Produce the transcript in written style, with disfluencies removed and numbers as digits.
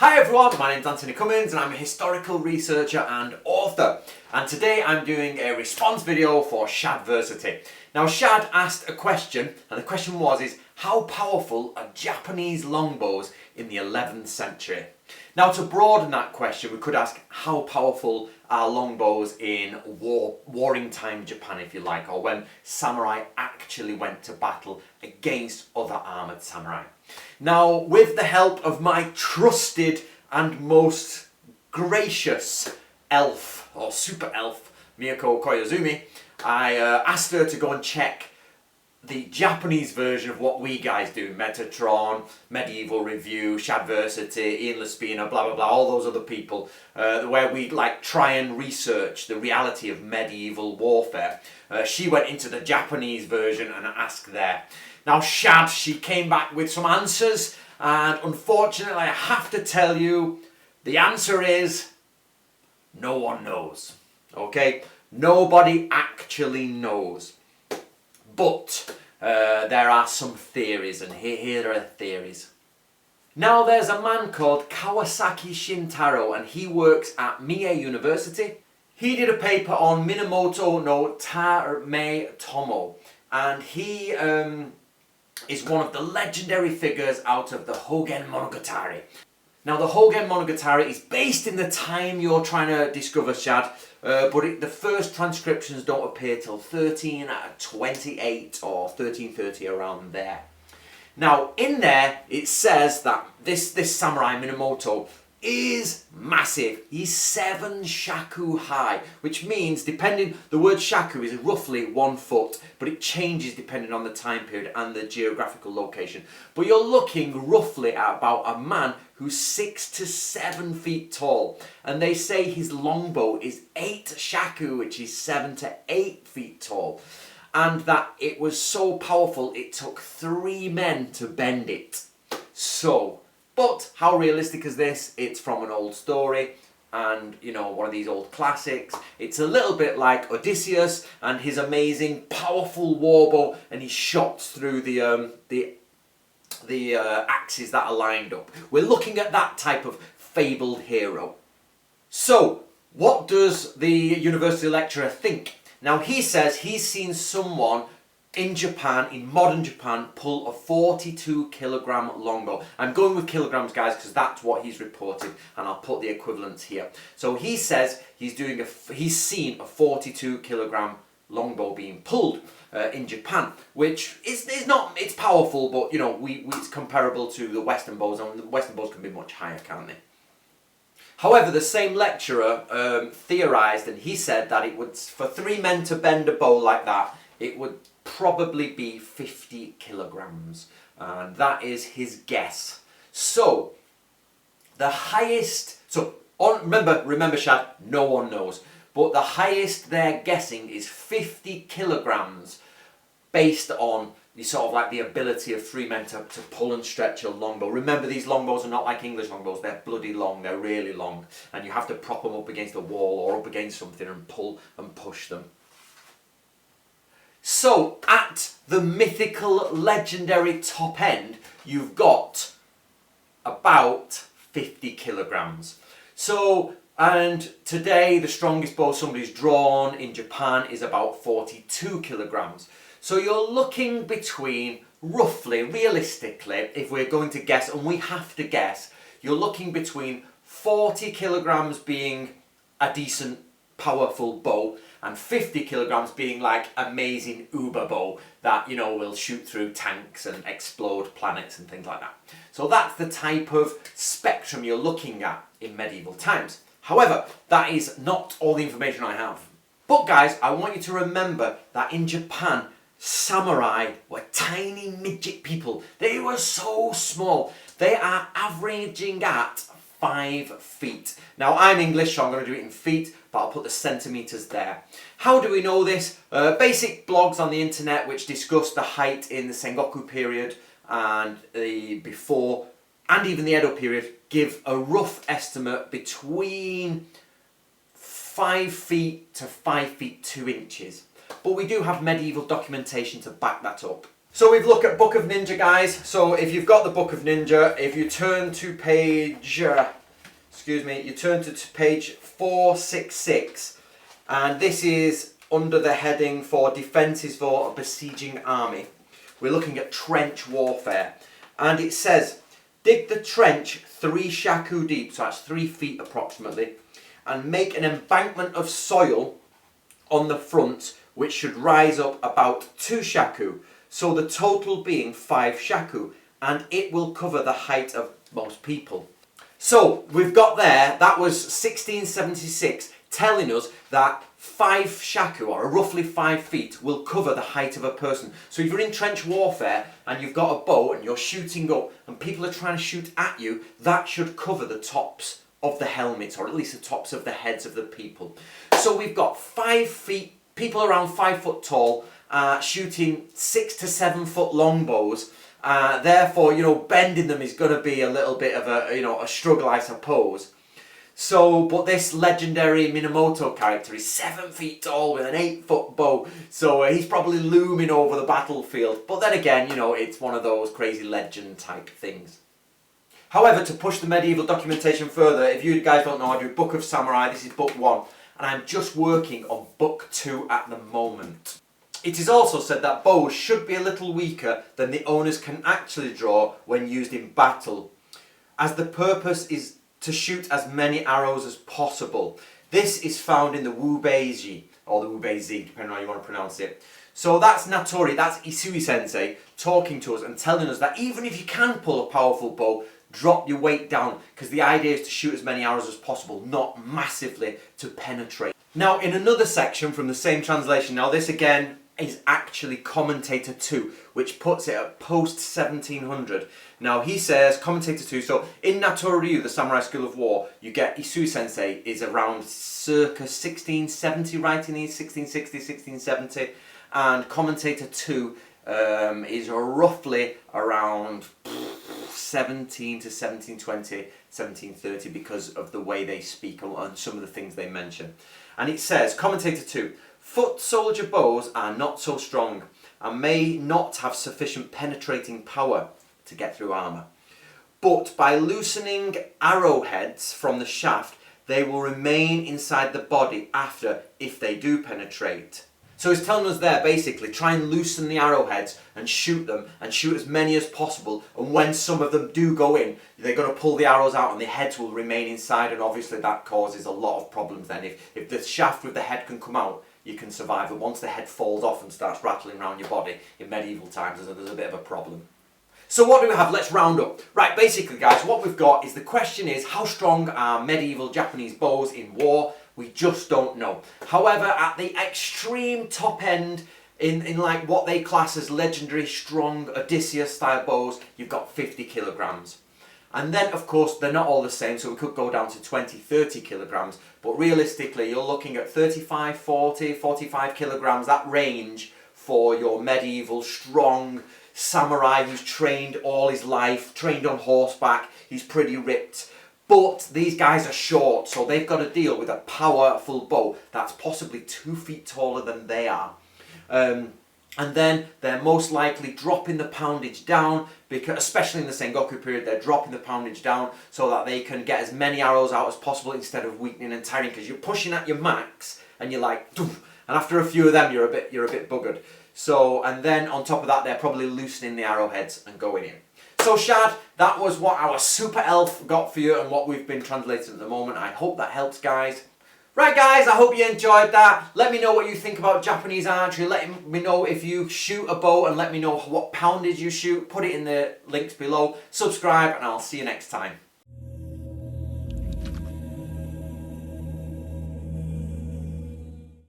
Hi everyone, my name's Anthony Cummins and I'm a historical researcher and author. And today I'm doing a response video for Shadversity. Now Shad asked a question, and the question was how powerful are Japanese longbows in the 11th century? Now to broaden that question, we could ask how powerful are longbows in warring time Japan, if you like, or when samurai actually went to battle against other armoured samurai. Now, with the help of my trusted and most gracious elf, or super elf, Miyako Koizumi, I asked her to go and check the Japanese version of what we guys do, Metatron, Medieval Review, Shadversity, Ian Laspina, blah blah blah, all those other people, where we try and research the reality of medieval warfare. She went into the Japanese version and asked there. Now Shad, she came back with some answers, and unfortunately I have to tell you, the answer is no one knows. Okay? Nobody actually knows. But there are some theories, and here are the theories. Now there's a man called Kawasaki Shintaro, and he works at Mie University. He did a paper on Minamoto no Tametomo, and he is one of the legendary figures out of the Hogen Monogatari. Now the Hogen Monogatari is based in the time you're trying to discover, Shad, but the first transcriptions don't appear till 1328 or 1330, around there. Now in there it says that this samurai Minamoto is massive. He's 7 shaku high, which means, depending, the word shaku is roughly 1 foot, but it changes depending on the time period and the geographical location. But you're looking roughly at about a man who's 6 to 7 feet tall, and they say his longbow is 8 shaku, which is 7 to 8 feet tall, and that it was so powerful it took 3 men to bend it. But how realistic is this? It's from an old story, and one of these old classics. It's a little bit like Odysseus and his amazing powerful warbow, and he shot through the axes that are lined up. We're looking at that type of fabled hero. So what does the university lecturer think? Now he says he's seen someone in Japan, in modern Japan, pull a 42 kilogram longbow. I'm going with kilograms, guys, because that's what he's reported, and I'll put the equivalents here. So he says he's seen a 42 kilogram longbow being pulled in Japan, which is not, it's powerful, but it's comparable to the Western bows, and the Western bows can be much higher, can't they? However, the same lecturer theorized, and he said that it would, for 3 men to bend a bow like that, it would probably be 50 kilograms, and that is his guess. So the highest, remember Shad, no one knows, but the highest they're guessing is 50 kilograms, based on the ability of 3 men to pull and stretch a longbow. Remember, these longbows are not like English longbows, they're bloody long, they're really long, and you have to prop them up against a wall or up against something and pull and push them. So, at the mythical, legendary top end, you've got about 50 kilograms. So, and today the strongest bow somebody's drawn in Japan is about 42 kilograms. So you're looking between, roughly, realistically, if we're going to guess, and we have to guess, you're looking between 40 kilograms being a decent, powerful bow, and 50 kilograms being like amazing uber bow that will shoot through tanks and explode planets and things like that. So that's the type of spectrum you're looking at in medieval times. However, that is not all the information I have. But guys, I want you to remember that in Japan, samurai were tiny midget people. They were so small. They are averaging at 5 feet. Now I'm English, so I'm going to do it in feet, but I'll put the centimetres there. How do we know this? Basic blogs on the internet which discuss the height in the Sengoku period and the before, and even the Edo period, give a rough estimate between 5 feet to 5 feet 2 inches. But we do have medieval documentation to back that up. So we've looked at Book of Ninja, guys. So if you've got the Book of Ninja, if you turn to page, you turn to page 466, and this is under the heading for Defences for a Besieging Army. We're looking at trench warfare, and it says, dig the trench 3 shaku deep, so that's 3 feet approximately, and make an embankment of soil on the front, which should rise up about 2 shaku, so the total being 5 shaku, and it will cover the height of most people. So we've got there, that was 1676, telling us that 5 shaku, or roughly 5 feet, will cover the height of a person. So if you're in trench warfare and you've got a bow and you're shooting up and people are trying to shoot at you, that should cover the tops of the helmets, or at least the tops of the heads of the people. So we've got 5 feet, people around 5 foot tall, shooting 6 to 7 foot long bows. Therefore, bending them is going to be a little bit of a struggle, I suppose. So, but this legendary Minamoto character is 7 feet tall with an 8 foot bow, so he's probably looming over the battlefield. But then again, it's one of those crazy legend type things. However, to push the medieval documentation further, if you guys don't know, I do Book of Samurai, this is book 1, and I'm just working on book 2 at the moment. It is also said that bows should be a little weaker than the owners can actually draw when used in battle, as the purpose is to shoot as many arrows as possible. This is found in the Wubeiji, or the Wubeiji, depending on how you want to pronounce it. So that's Natori, that's Isui Sensei, talking to us and telling us that even if you can pull a powerful bow, drop your weight down, because the idea is to shoot as many arrows as possible, not massively to penetrate. Now, in another section from the same translation, now this again is actually Commentator 2, which puts it at post 1700. Now he says, Commentator 2, so in Natori Ryu, the Samurai School of War, you get Isui Sensei is around circa 1670, writing these, 1660, 1670, and Commentator 2 is roughly around 17 to 1720, 1730, because of the way they speak and some of the things they mention. And it says, Commentator 2, foot soldier bows are not so strong and may not have sufficient penetrating power to get through armour. But by loosening arrowheads from the shaft, they will remain inside the body after, if they do penetrate. So he's telling us there, basically, try and loosen the arrowheads and shoot them, and shoot as many as possible, and when some of them do go in, they're going to pull the arrows out and the heads will remain inside, and obviously that causes a lot of problems then. If the shaft with the head can come out, you can survive, but once the head falls off and starts rattling around your body in medieval times, there's a bit of a problem. So what do we have? Let's round up. Right, basically guys, what we've got is, the question is, how strong are medieval Japanese bows in war? We just don't know. However, at the extreme top end, in like what they class as legendary strong Odysseus style bows, you've got 50 kilograms. And then of course they're not all the same, so we could go down to 20-30 kilograms, but realistically you're looking at 35, 40, 45 kilograms, that range for your medieval strong samurai who's trained all his life, trained on horseback, he's pretty ripped. But these guys are short, so they've got to deal with a powerful bow that's possibly 2 feet taller than they are. And then they're most likely dropping the poundage down, because especially in the Sengoku period, they're dropping the poundage down so that they can get as many arrows out as possible instead of weakening and tiring, because you're pushing at your max and you're like, doof, and after a few of them you're a bit buggered. So, and then on top of that, they're probably loosening the arrowheads and going in. So Shad, that was what our super elf got for you and what we've been translating at the moment. I hope that helps, guys. Right guys, I hope you enjoyed that. Let me know what you think about Japanese archery. Let me know if you shoot a bow, and let me know what poundage you shoot. Put it in the links below. Subscribe, and I'll see you next time.